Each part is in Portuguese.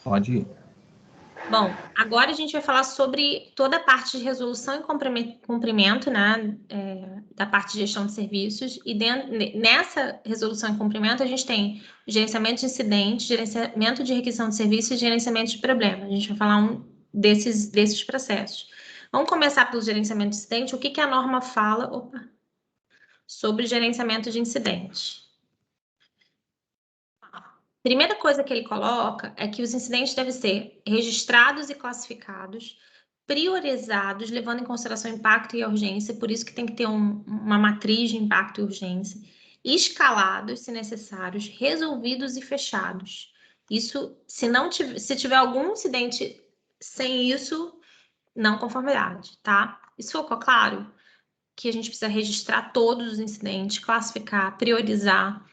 Pode ir. Bom, agora a gente vai falar sobre toda a parte de resolução e cumprimento, né, da parte de gestão de serviços. E nessa resolução e cumprimento, a gente tem o gerenciamento de incidentes, gerenciamento de requisição de serviços e gerenciamento de problemas. A gente vai falar desses processos. Vamos começar pelo gerenciamento de incidente. O que a norma fala sobre gerenciamento de incidentes? Primeira coisa que ele coloca é que os incidentes devem ser registrados e classificados, priorizados, levando em consideração impacto e urgência, por isso que tem que ter uma matriz de impacto e urgência, escalados, se necessários, resolvidos e fechados. Isso, se tiver algum incidente sem isso, não conformidade, tá? Isso ficou claro? Que a gente precisa registrar todos os incidentes, classificar, priorizar,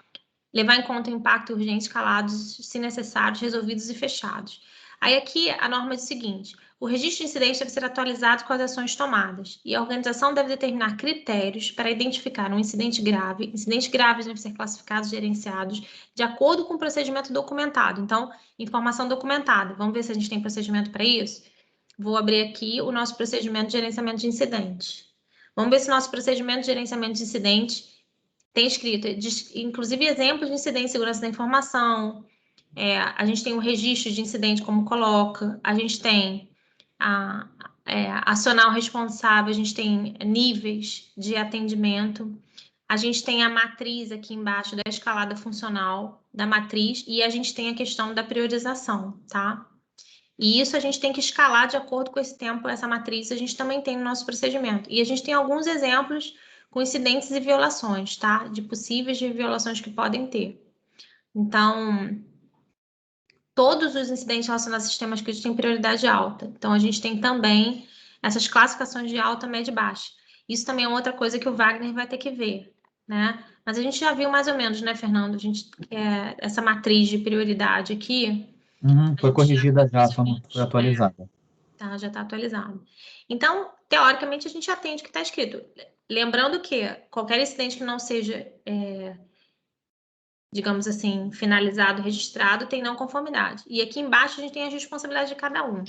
levar em conta o impacto urgente, escalados, se necessários, resolvidos e fechados. Aí aqui a norma diz o seguinte: o registro de incidentes deve ser atualizado com as ações tomadas e a organização deve determinar critérios para identificar um incidente grave. Incidentes graves devem ser classificados e gerenciados de acordo com o procedimento documentado. Então, informação documentada. Vamos ver se a gente tem procedimento para isso? Vou abrir aqui o nosso procedimento de gerenciamento de incidentes. Vamos ver se o nosso procedimento de gerenciamento de incidentes tem escrito, inclusive, exemplos de incidente de segurança da informação. A gente tem o registro de incidente, como coloca. A gente tem acionar o responsável. A gente tem níveis de atendimento. A gente tem a matriz aqui embaixo da escalada funcional da matriz. E a gente tem a questão da priorização, tá? E isso a gente tem que escalar de acordo com esse tempo, essa matriz a gente também tem no nosso procedimento. E a gente tem alguns exemplos com incidentes e violações, tá? De possíveis violações que podem ter. Então, todos os incidentes relacionados a sistemas críticos têm prioridade alta. Então, a gente tem também essas classificações de alta, média e baixa. Isso também é outra coisa que o Wagner vai ter que ver, né? Mas a gente já viu mais ou menos, né, Fernando? A gente, essa matriz de prioridade aqui. Foi corrigida já, só não foi atualizada. Tá, já está atualizado. Então, teoricamente, a gente atende o que está escrito. Lembrando que qualquer incidente que não seja, digamos assim, finalizado, registrado, tem não conformidade. E aqui embaixo a gente tem a responsabilidade de cada um,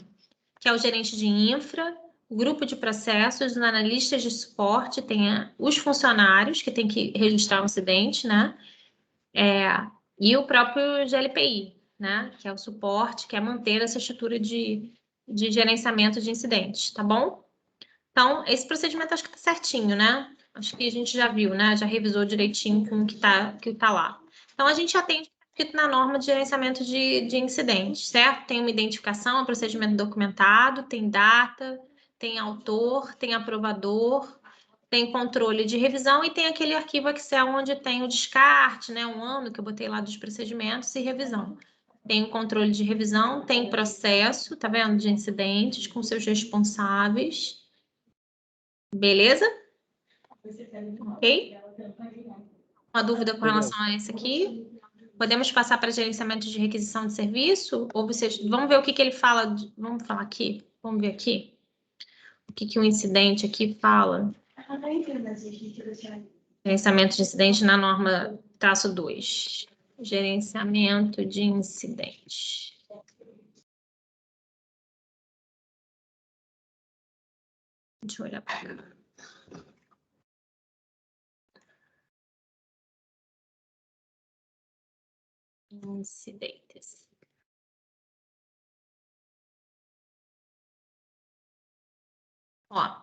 que é o gerente de infra, o grupo de processos, os analistas de suporte, tem os funcionários, que tem que registrar o incidente, né? E o próprio GLPI, né? Que é o suporte, que é manter essa estrutura de gerenciamento de incidentes, tá bom? Então, esse procedimento acho que tá certinho, né? Acho que a gente já viu, né? Já revisou direitinho com o que tá lá. Então, a gente atende escrito na norma de gerenciamento de incidentes, certo? Tem uma identificação, um procedimento documentado, tem data, tem autor, tem aprovador, tem controle de revisão e tem aquele arquivo Excel onde tem o descarte, né? Um ano que eu botei lá dos procedimentos e revisão. Tem o controle de revisão, tem processo, tá vendo? De incidentes com seus responsáveis. Beleza? Ok? Uma dúvida com relação a esse aqui? Podemos passar para gerenciamento de requisição de serviço? Ou vocês... Vamos ver o que ele fala. Vamos falar aqui? Vamos ver aqui. O que o incidente aqui fala? Gerenciamento de incidente na norma traço 2. Gerenciamento de incidentes. Deixa eu olhar para cá. Incidentes. Ó,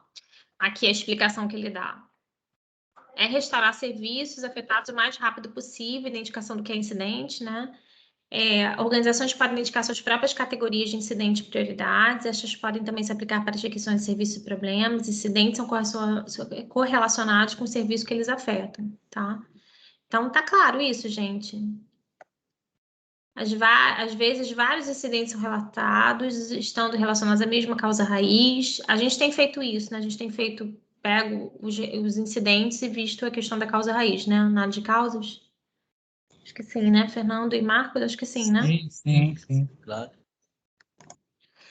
aqui a explicação que ele dá. É restaurar serviços afetados o mais rápido possível, identificação do que é incidente, né? Organizações podem identificar suas próprias categorias de incidente e prioridades. Estas podem também se aplicar para as requisições de serviços e problemas. Incidentes são correlacionados com o serviço que eles afetam, tá? Então, tá claro isso, gente. Às vezes, vários incidentes são relatados, estando relacionados à mesma causa raiz. A gente tem feito isso, né? A gente tem pego os incidentes e visto a questão da causa raiz, né? Análise de causas. Acho que sim, né, Fernando e Marcos? Acho que sim, né? Sim, claro.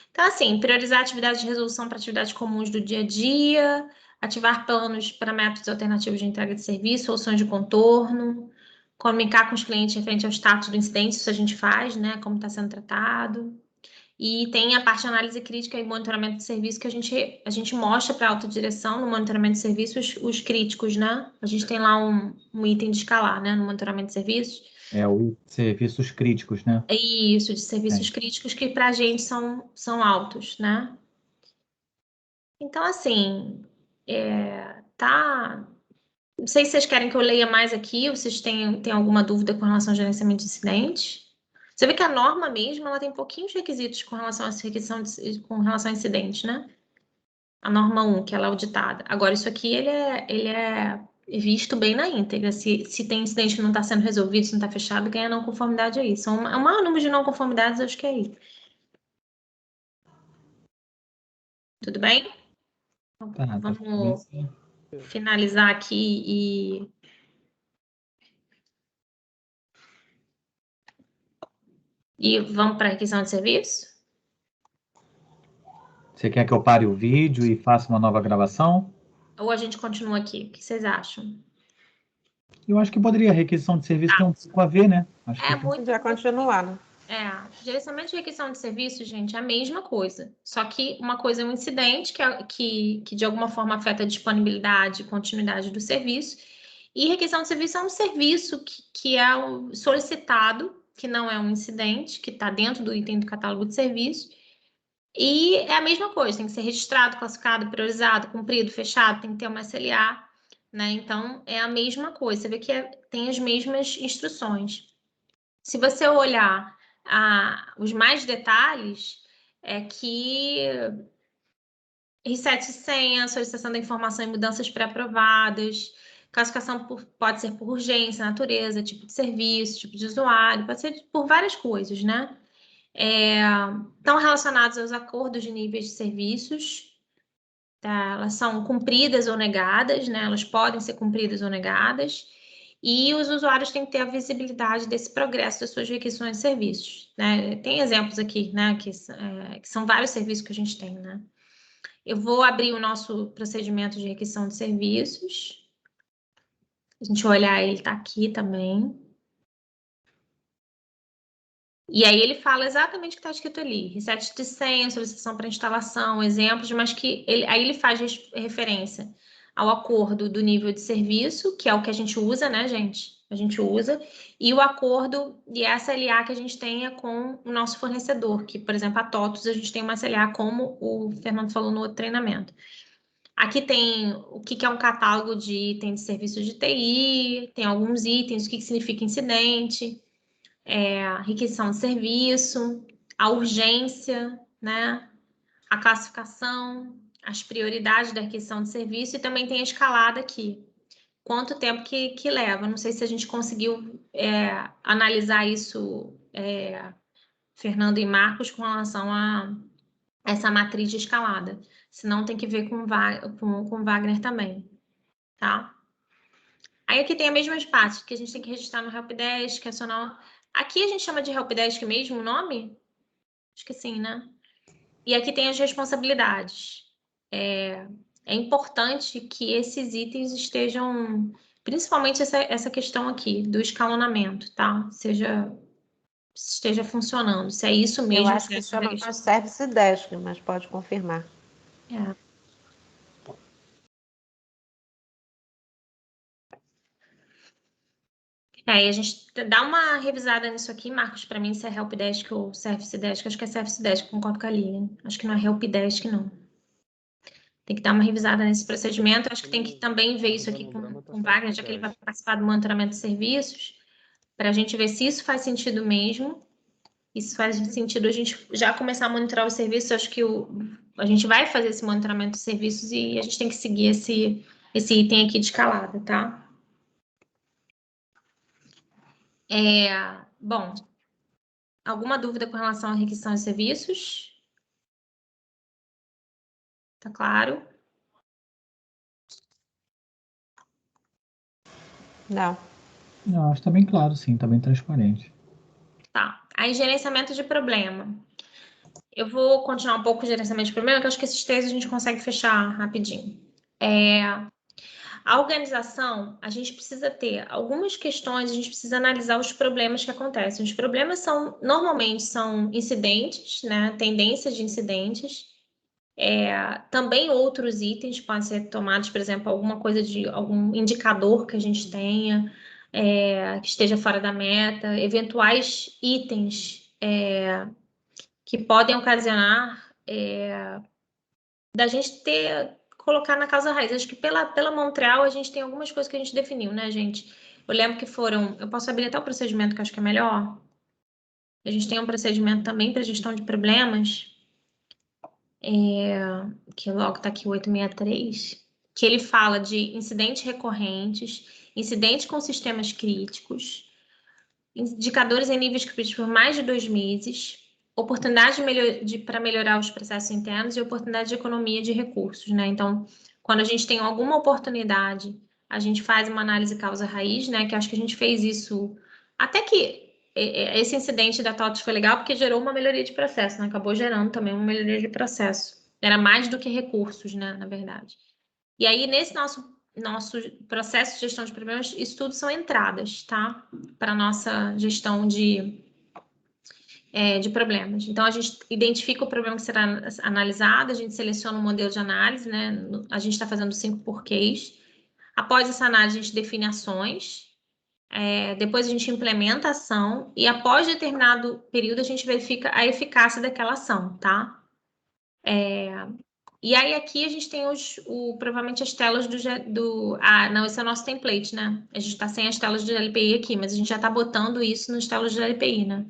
Então, assim, priorizar atividades de resolução para atividades comuns do dia a dia, ativar planos para métodos alternativos de entrega de serviço, soluções de contorno, comunicar com os clientes referente ao status do incidente, isso a gente faz, né, como está sendo tratado. E tem a parte de análise crítica e monitoramento de serviço que a gente mostra para a autodireção no monitoramento de serviços os críticos, né? A gente tem lá um item de escalar, né, no monitoramento de serviços. É o serviços críticos, né? É isso, de serviços É. críticos que para a gente são altos, né? Então, assim, tá. Não sei se vocês querem que eu leia mais aqui, ou vocês têm alguma dúvida com relação ao gerenciamento de incidentes. Você vê que a norma mesmo, ela tem pouquinhos requisitos com relação com relação a incidentes, né? A norma 1, que ela é auditada. Agora, isso aqui, ele é visto bem na íntegra. Se tem incidente que não está sendo resolvido, se não está fechado, ganha não conformidade aí. É o maior número de não conformidades, acho que é aí. Tudo bem? Tá tudo bem, Vamos sim. finalizar aqui e vamos para a requisição de serviço? Você quer que eu pare o vídeo e faça uma nova gravação? Ou a gente continua aqui? O que vocês acham? Eu acho que poderia. A requisição de serviço tem um pouco a ver, né? Acho que É muito. Já continuar, né? Gerenciamento de requisição de serviço, gente, é a mesma coisa. Só que uma coisa é um incidente que de alguma forma afeta a disponibilidade e continuidade do serviço. E requisição de serviço é um serviço que é solicitado, que não é um incidente, que está dentro do item do catálogo de serviços. E é a mesma coisa, tem que ser registrado, classificado, priorizado, cumprido, fechado, tem que ter uma SLA, né? Então, é a mesma coisa. Você vê que tem as mesmas instruções. Se você olhar os mais detalhes, é que reset de senha, solicitação da informação e mudanças pré-aprovadas, classificação pode ser por urgência, natureza, tipo de serviço, tipo de usuário, pode ser por várias coisas, né? Estão relacionados aos acordos de níveis de serviços, tá? Elas são cumpridas ou negadas, né? Elas podem ser cumpridas ou negadas. E os usuários têm que ter a visibilidade desse progresso das suas requisições de serviços, né? Tem exemplos aqui, né? Que são vários serviços que a gente tem, né? Eu vou abrir o nosso procedimento de requisição de serviços. A gente olhar, ele está aqui também. E aí ele fala exatamente o que está escrito ali. Reset de senha, solicitação para instalação, exemplos, mas aí ele faz referência ao acordo do nível de serviço, que é o que a gente usa, né, gente? A gente usa, e o acordo e a SLA que a gente tenha com o nosso fornecedor, que, por exemplo, a TOTUS, a gente tem uma SLA, como o Fernando falou no outro treinamento. Aqui tem o que é um catálogo de itens de serviços de TI, tem alguns itens, o que significa incidente, a requisição de serviço, a urgência, né? A classificação, as prioridades da requisição de serviço e também tem a escalada aqui. Quanto tempo que leva? Não sei se a gente conseguiu analisar isso, Fernando e Marcos, com relação a essa matriz de escalada. Senão tem que ver com Wagner também, tá? Aí aqui tem as mesmas partes, que a gente tem que registrar no Helpdesk, acionar... Aqui a gente chama de Helpdesk mesmo o nome? Acho que sim, né? E aqui tem as responsabilidades. É importante que esses itens estejam, principalmente essa questão aqui do escalonamento, tá? Esteja funcionando. Se é isso Eu mesmo acho que que você chama Service Desk, mas pode confirmar. E a gente dá uma revisada nisso aqui, Marcos, para mim, se é Helpdesk ou Service Desk. Acho que é Service Desk, concordo com a Lilian. Acho que não é Helpdesk, não. Tem que dar uma revisada nesse procedimento. Acho que tem que também ver isso aqui com o Wagner, já que ele vai participar do monitoramento de serviços, para a gente ver se isso faz sentido mesmo. Isso faz sentido a gente já começar a monitorar os serviços. Acho que a gente vai fazer esse monitoramento de serviços e a gente tem que seguir esse item aqui de escalada, tá? Bom, alguma dúvida com relação à requisição de serviços? Tá claro? Não. Não, acho que tá bem claro, sim, tá bem transparente. Tá. Aí, gerenciamento de problema. Eu vou continuar um pouco com o gerenciamento de problema, que eu acho que esses três a gente consegue fechar rapidinho. A organização, a gente precisa ter algumas questões, a gente precisa analisar os problemas que acontecem. Os problemas normalmente são incidentes, né? Tendências de incidentes. Também outros itens podem ser tomados, por exemplo, alguma coisa de algum indicador que a gente tenha, que esteja fora da meta, eventuais itens que podem ocasionar da gente colocar na causa raiz. Acho que pela Montreal a gente tem algumas coisas que a gente definiu, né, gente? Eu lembro que eu posso habilitar o procedimento que eu acho que é melhor. A gente tem um procedimento também para gestão de problemas, que logo está aqui o 863, que ele fala de incidentes recorrentes, incidentes com sistemas críticos, indicadores em níveis críticos por mais de 2 meses, oportunidade para melhorar os processos internos e oportunidade de economia de recursos, né? Então, quando a gente tem alguma oportunidade, a gente faz uma análise causa-raiz, né? Que acho que a gente fez isso, até que esse incidente da TOTS foi legal porque gerou uma melhoria de processo, né? Acabou gerando também uma melhoria de processo. Era mais do que recursos, né? Na verdade. E aí, nesse nosso processo de gestão de problemas, isso tudo são entradas, tá? Para nossa gestão de problemas. Então, a gente identifica o problema que será analisado, a gente seleciona um modelo de análise, né? A gente está fazendo 5 porquês. Após essa análise, a gente define ações. Depois, a gente implementa a ação. E após determinado período, a gente verifica a eficácia daquela ação, tá? E aí, aqui a gente tem provavelmente as telas não, esse é o nosso template, né? A gente está sem as telas de LPI aqui, mas a gente já está botando isso nas telas de LPI, né?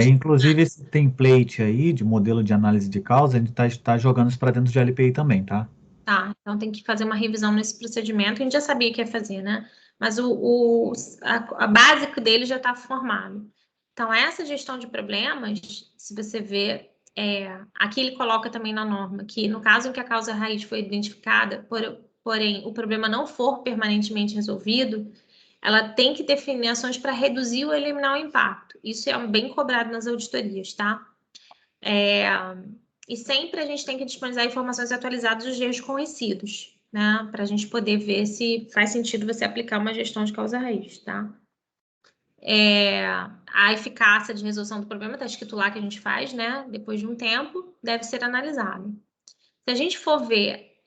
Inclusive esse template aí de modelo de análise de causa, a gente tá jogando isso para dentro de LPI também, tá? Tá, então tem que fazer uma revisão nesse procedimento, que a gente já sabia que ia fazer, né? Mas a básico dele já está formado. Então, essa gestão de problemas, se você ver, aqui ele coloca também na norma que, no caso em que a causa raiz foi identificada, porém o problema não for permanentemente resolvido, ela tem que definir ações para reduzir ou eliminar o impacto. Isso é bem cobrado nas auditorias, tá? E sempre a gente tem que disponibilizar informações atualizadas dos erros conhecidos, né? Para a gente poder ver se faz sentido você aplicar uma gestão de causa raiz, tá? A eficácia de resolução do problema está escrito lá que a gente faz, né? Depois de um tempo, deve ser analisado. Se a gente for ver,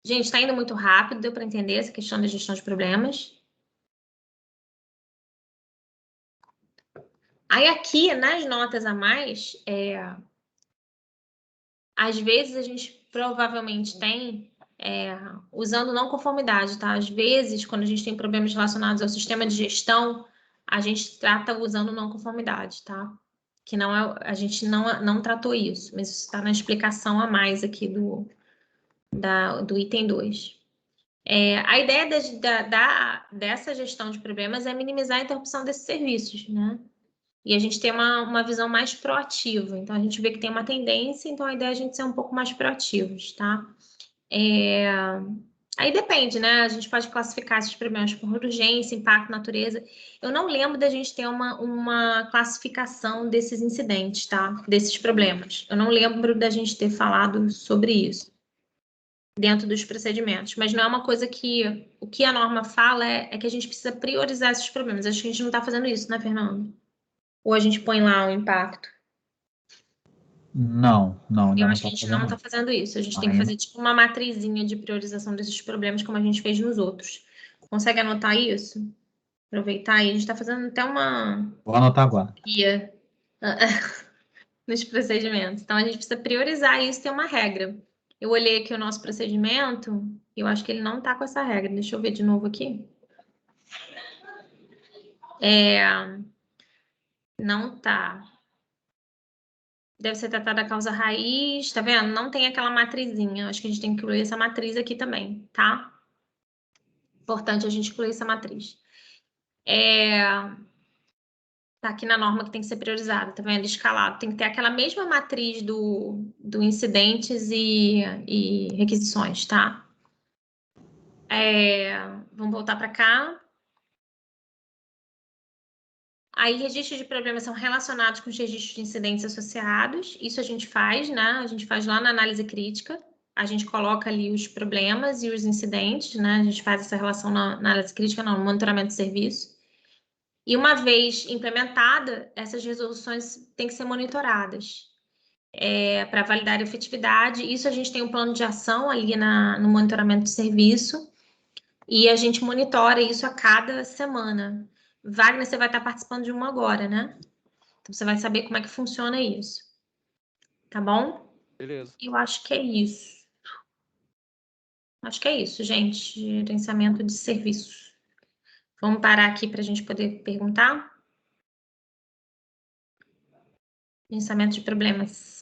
gente, está indo muito rápido, deu para entender essa questão da gestão de problemas. Aí aqui, nas notas a mais, às vezes a gente provavelmente tem usando não conformidade, tá? Às vezes, quando a gente tem problemas relacionados ao sistema de gestão, a gente trata usando não conformidade, tá? Que não a gente não tratou isso, mas isso está na explicação a mais aqui do item 2. A ideia dessa gestão de problemas é minimizar a interrupção desses serviços, né? E a gente tem uma visão mais proativa. Então, a gente vê que tem uma tendência, então a ideia é a gente ser um pouco mais proativos, tá? Aí depende, né? A gente pode classificar esses problemas por urgência, impacto, natureza. Eu não lembro da gente ter uma classificação desses incidentes, tá? Desses problemas. Eu não lembro da gente ter falado sobre isso dentro dos procedimentos. Mas não é uma coisa que... O que a norma fala é que a gente precisa priorizar esses problemas. Acho que a gente não está fazendo isso, né, Fernando? Ou a gente põe lá o impacto? Não, ainda Eu não acho que tá a gente fazendo não está isso. fazendo isso. A gente tem que fazer tipo uma matrizinha de priorização desses problemas, como a gente fez nos outros. Consegue anotar isso? Aproveitar e a gente está fazendo até uma Vou anotar agora. guia nos procedimentos. Então a gente precisa priorizar isso, tem uma regra. Eu olhei aqui o nosso procedimento e eu acho que ele não está com essa regra. Deixa eu ver de novo aqui. Não tá. Deve ser tratada a causa raiz, tá vendo? Não tem aquela matrizinha. Acho que a gente tem que incluir essa matriz aqui também, tá? Importante a gente incluir essa matriz. Tá aqui na norma que tem que ser priorizada, tá vendo? Escalado. Tem que ter aquela mesma matriz do incidentes e requisições, tá? Vamos voltar para cá. Aí, registros de problemas são relacionados com os registros de incidentes associados. Isso a gente faz, né? A gente faz lá na análise crítica. a gente coloca ali os problemas e os incidentes, né? A gente faz essa relação na análise crítica, no monitoramento de serviço. E uma vez implementada, essas resoluções têm que ser monitoradas para validar a efetividade. Isso a gente tem um plano de ação ali no monitoramento de serviço e a gente monitora isso a cada semana. Wagner, você vai estar participando de uma agora, né? Então você vai saber como é que funciona isso. Tá bom? Beleza. Eu acho que é isso. Acho que é isso, gente. Gerenciamento de serviços. Vamos parar aqui para a gente poder perguntar? Gerenciamento de problemas.